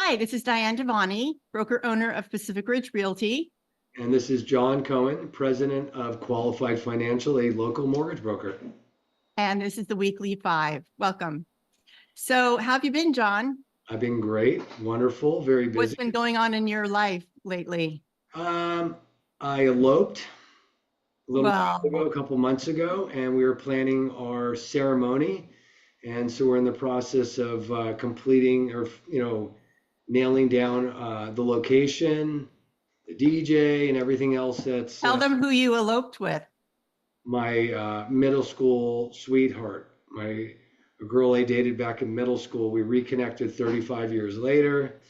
Hi, this is Diane Devani, broker owner of Pacific Ridge Realty. And this is John Cohen, president of Qualified Financial, a local mortgage broker. And this is the Weekly Five. Welcome. So how have you been, John? I've been great, wonderful, very busy. What's been going on in your life lately? I eloped a little while ago, Well, a couple months ago, and we were planning our ceremony. And so we're in the process of completing or, nailing down the location, the DJ, and everything else that's tell them who you eloped with. my middle school sweetheart, a girl I dated back in middle school. We reconnected 35 years later,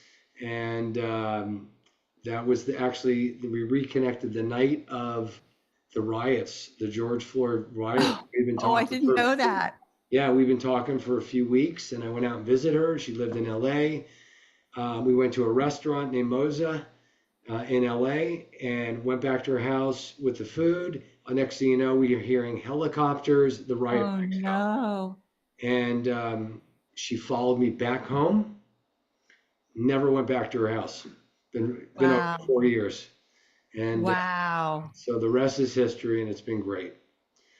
and that was we reconnected the night of the riots, the George Floyd riots. We've been Oh, I talking didn't know that. Yeah, we've been talking for a few weeks, and I went out and visited her. She lived in LA. We went to a restaurant named Moza in LA and went back to her house with the food. Next thing you know, we are hearing helicopters, the riot Oh, breaks out. no. And she followed me back home, never went back to her house. Been over Wow. 4 years. And Wow. so the rest is history, and it's been great.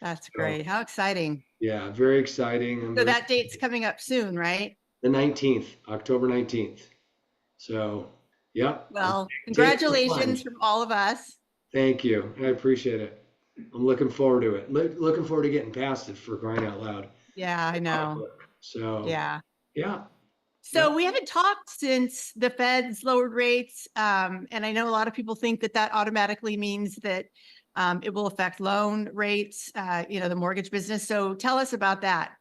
That's great. How exciting. Yeah, very exciting. So that date's coming up soon, right? The 19th, October 19th. So, yep. Well, congratulations from all of us. Thank you. I appreciate it. I'm looking forward to it. Looking forward to getting past it, for crying out loud. Yeah, I know. So, Yeah. yeah. So we haven't talked since the Fed's lowered rates. And I know a lot of people think that that automatically means that it will affect loan rates, the mortgage business. So tell us about that.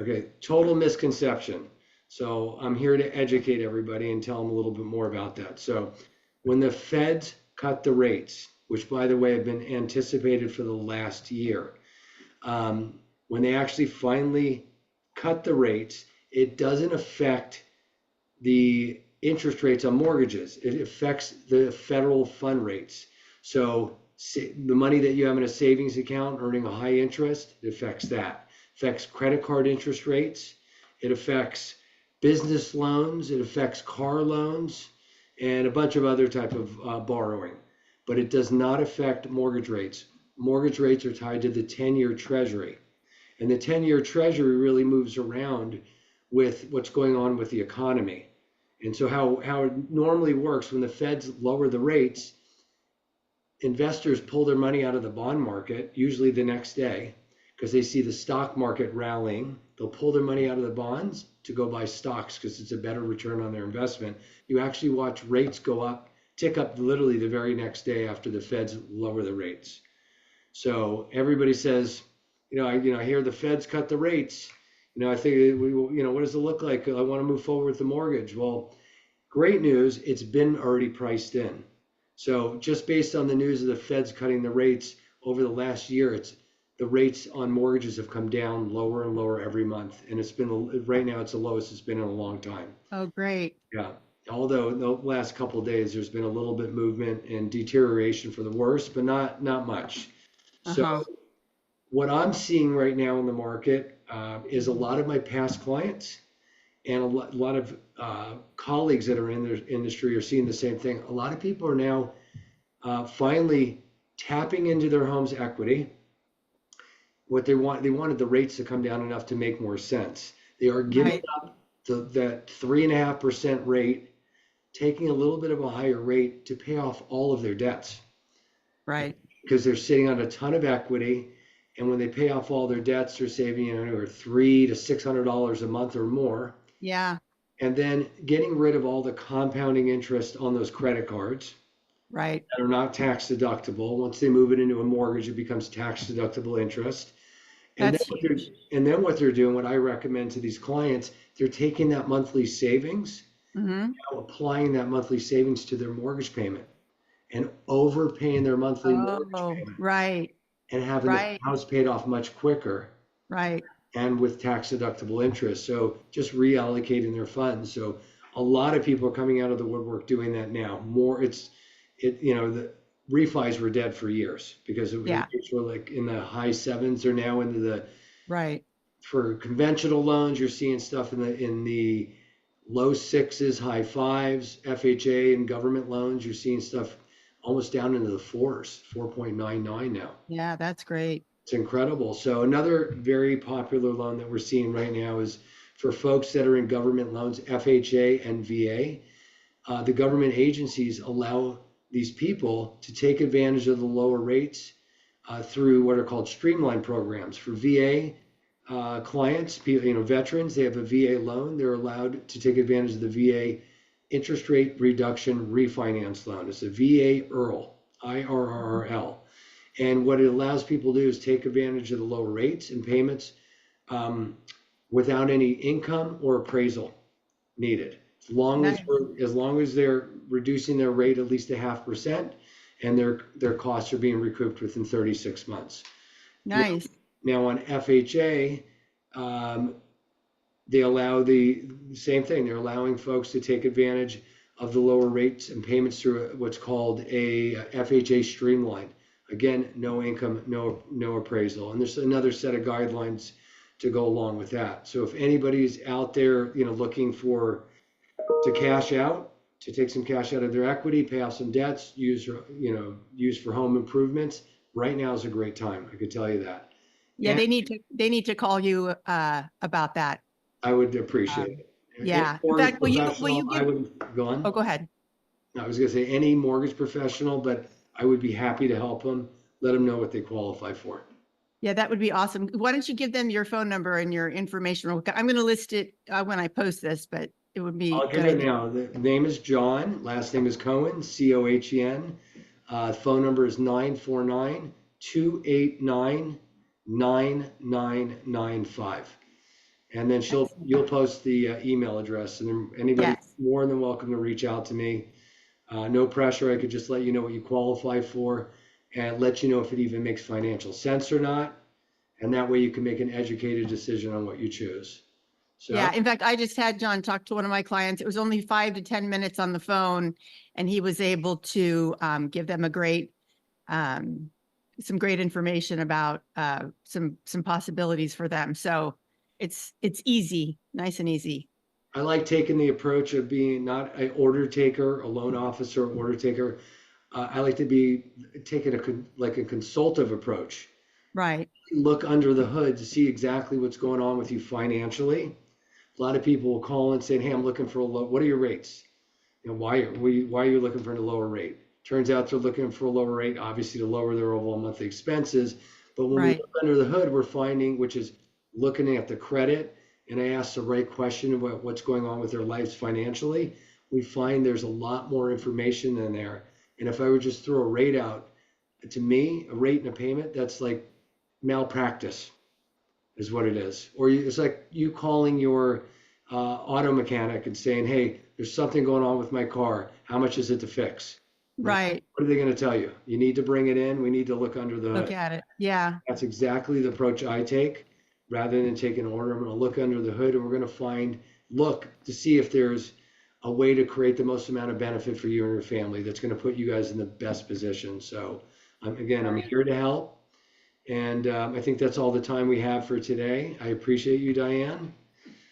Okay, total misconception. So I'm here to educate everybody and tell them a little bit more about that. So when the Feds cut the rates, which by the way have been anticipated for the last year, when they actually finally cut the rates, it doesn't affect the interest rates on mortgages. It affects the federal fund rates. So the money that you have in a savings account earning a high interest, it affects that. It affects credit card interest rates. It affects business loans. It affects car loans and a bunch of other type of borrowing. But it does not affect mortgage rates. Mortgage rates are tied to the 10-year treasury. And the 10-year treasury really moves around with what's going on with the economy. And so how it normally works, when the Feds lower the rates, investors pull their money out of the bond market, usually the next day, because they see the stock market rallying. They'll pull their money out of the bonds to go buy stocks because it's a better return on their investment. You actually watch rates go up, tick up literally the very next day after the Feds lower the rates. So everybody says, I hear the Feds cut the rates. I think, what does it look like? I want to move forward with the mortgage. Well, great news. It's been already priced in. So just based on the news of the Feds cutting the rates over the last year, the rates on mortgages have come down lower and lower every month. And right now it's the lowest it's been in a long time. Oh, great. Yeah. Although the last couple of days, there's been a little bit movement and deterioration for the worse, but not much. So what I'm seeing right now in the market is a lot of my past clients and a lot of colleagues that are in the industry are seeing the same thing. A lot of people are now finally tapping into their home's equity. What they wanted the rates to come down enough to make more sense. They are giving up that 3.5% rate, taking a little bit of a higher rate to pay off all of their debts. Right. Because they're sitting on a ton of equity. And when they pay off all their debts, they're saving $300 to $600 a month or more. Yeah. And then getting rid of all the compounding interest on those credit cards. Right. That are not tax deductible. Once they move it into a mortgage, it becomes tax deductible interest. And then what they're doing, what I recommend to these clients, they're taking that monthly savings, now applying that monthly savings to their mortgage payment and overpaying their monthly mortgage payment. Right. And having the house paid off much quicker. Right. And with tax deductible interest. So just reallocating their funds. So a lot of people are coming out of the woodwork doing that now. The refis were dead for years because rates were like in the high sevens. They're now into the right. For conventional loans, you're seeing stuff in the low sixes, high fives, FHA and government loans. You're seeing stuff almost down into the fours, 4.99 now. Yeah, that's great. It's incredible. So another very popular loan that we're seeing right now is for folks that are in government loans, FHA and VA. The government agencies allow these people to take advantage of the lower rates through what are called streamline programs. For VA clients, veterans, they have a VA loan. They're allowed to take advantage of the VA interest rate reduction refinance loan. It's a VA IRRL, IRRL. And what it allows people to do is take advantage of the lower rates and payments without any income or appraisal needed. As long as they're reducing their rate at least 0.5% and their costs are being recouped within 36 months. Nice. Now on FHA, they allow the same thing. They're allowing folks to take advantage of the lower rates and payments through what's called a FHA streamline. Again, no income, no appraisal. And there's another set of guidelines to go along with that. So if anybody's out there, looking to cash out, to take some cash out of their equity, pay off some debts, use for home improvements, right now is a great time. I could tell you that. Yeah, they need to call you about that. I would appreciate it. Yeah. In fact, will you I would go on. Oh, go ahead. I was going to say any mortgage professional, but I would be happy to help them. Let them know what they qualify for. Yeah, that would be awesome. Why don't you give them your phone number and your information? I'm going to list it when I post this, but it would be. I'll give it now. The name is John. Last name is Cohen, Cohen. Phone number is 949-289-9995. And then you'll post the email address, and anybody's more than welcome to reach out to me. No pressure. I could just let you know what you qualify for and let you know if it even makes financial sense or not. And that way you can make an educated decision on what you choose. So, yeah. In fact, I just had John talk to one of my clients. It was only 5 to 10 minutes on the phone, and he was able to give them some great information about some possibilities for them. So it's easy, nice and easy. I like taking the approach of being not an order taker, a loan officer, order taker. I like to be taking a consultative approach. Right. Look under the hood to see exactly what's going on with you financially. A lot of people will call and say, "Hey, I'm looking for what are your rates? Why are you looking for a lower rate?" Turns out they're looking for a lower rate, obviously to lower their overall monthly expenses. But when we look under the hood, we're finding, which is looking at the credit, and I ask the right question about what's going on with their lives financially, we find there's a lot more information in there. And if I would just throw a rate out, to me, a rate and a payment, that's like malpractice is what it is. Or it's like you calling your auto mechanic and saying, "Hey, there's something going on with my car. How much is it to fix?" Right. What are they going to tell you? You need to bring it in. We need to look under the hood. Look at it. Yeah. That's exactly the approach I take. Rather than take an order, I'm going to look under the hood, and we're going to look to see if there's a way to create the most amount of benefit for you and your family that's going to put you guys in the best position. So I'm here to help. And I think that's all the time we have for today. I appreciate you, Diane.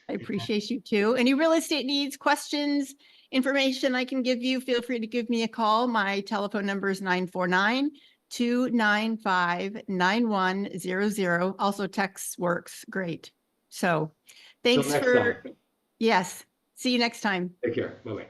I appreciate you too. Any real estate needs, questions, information I can give you, feel free to give me a call. My telephone number is 949-295-9100. Also text works great. So thanks Till next time. Yes. See you next time. Take care. Bye-bye.